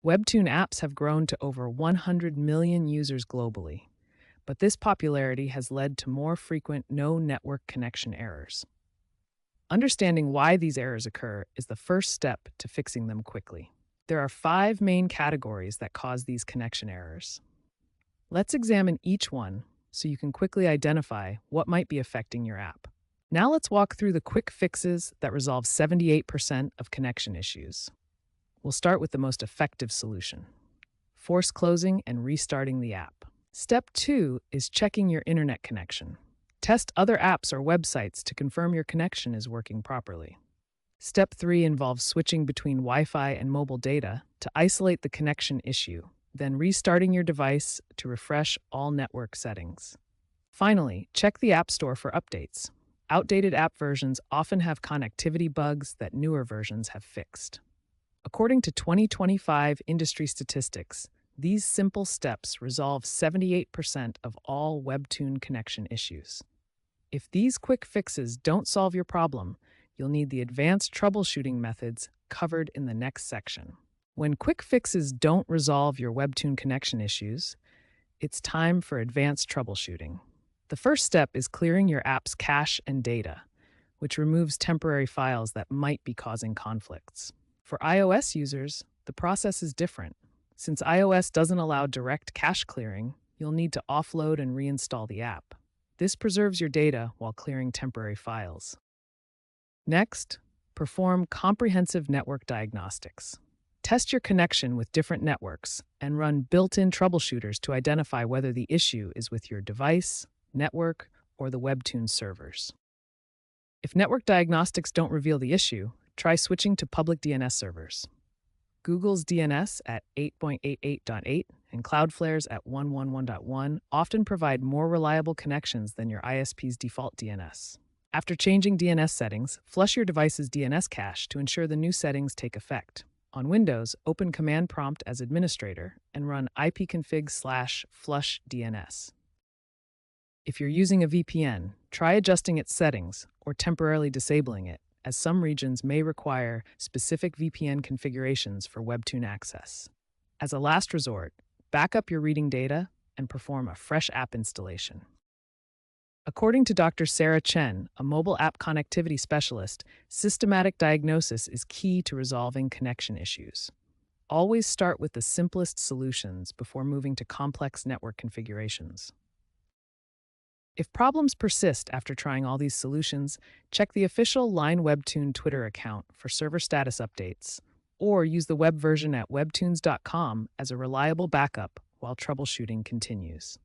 Webtoon apps have grown to over 100 million users globally, but this popularity has led to more frequent no network connection errors. Understanding why these errors occur is the first step to fixing them quickly. There are 5 main categories that cause these connection errors. Let's examine each one so you can quickly identify what might be affecting your app. Now let's walk through the quick fixes that resolve 78% of connection issues. We'll start with the most effective solution: force closing and restarting the app. Step 2 is checking your internet connection. Test other apps or websites to confirm your connection is working properly. Step 3 involves switching between Wi-Fi and mobile data to isolate the connection issue, then restarting your device to refresh all network settings. Finally, check the App Store for updates. Outdated app versions often have connectivity bugs that newer versions have fixed. According to 2025 industry statistics, these simple steps resolve 78% of all Webtoon connection issues. If these quick fixes don't solve your problem, you'll need the advanced troubleshooting methods covered in the next section. When quick fixes don't resolve your Webtoon connection issues, it's time for advanced troubleshooting. The first step is clearing your app's cache and data, which removes temporary files that might be causing conflicts. For iOS users, the process is different. Since iOS doesn't allow direct cache clearing, you'll need to offload and reinstall the app. This preserves your data while clearing temporary files. Next, perform comprehensive network diagnostics. Test your connection with different networks and run built-in troubleshooters to identify whether the issue is with your device, network, or the Webtoon servers. If network diagnostics don't reveal the issue, try switching to public DNS servers. Google's DNS at 8.88.8 and Cloudflare's at 111.1 often provide more reliable connections than your ISP's default DNS. After changing DNS settings, flush your device's DNS cache to ensure the new settings take effect. On Windows, open Command Prompt as administrator and run ipconfig/flush DNS. If you're using a VPN, try adjusting its settings or temporarily disabling it, as some regions may require specific VPN configurations for Webtoon access. As a last resort, back up your reading data and perform a fresh app installation. According to Dr. Sarah Chen, a mobile app connectivity specialist, systematic diagnosis is key to resolving connection issues. Always start with the simplest solutions before moving to complex network configurations. If problems persist after trying all these solutions, check the official Line Webtoon Twitter account for server status updates, or use the web version at webtoons.com as a reliable backup while troubleshooting continues.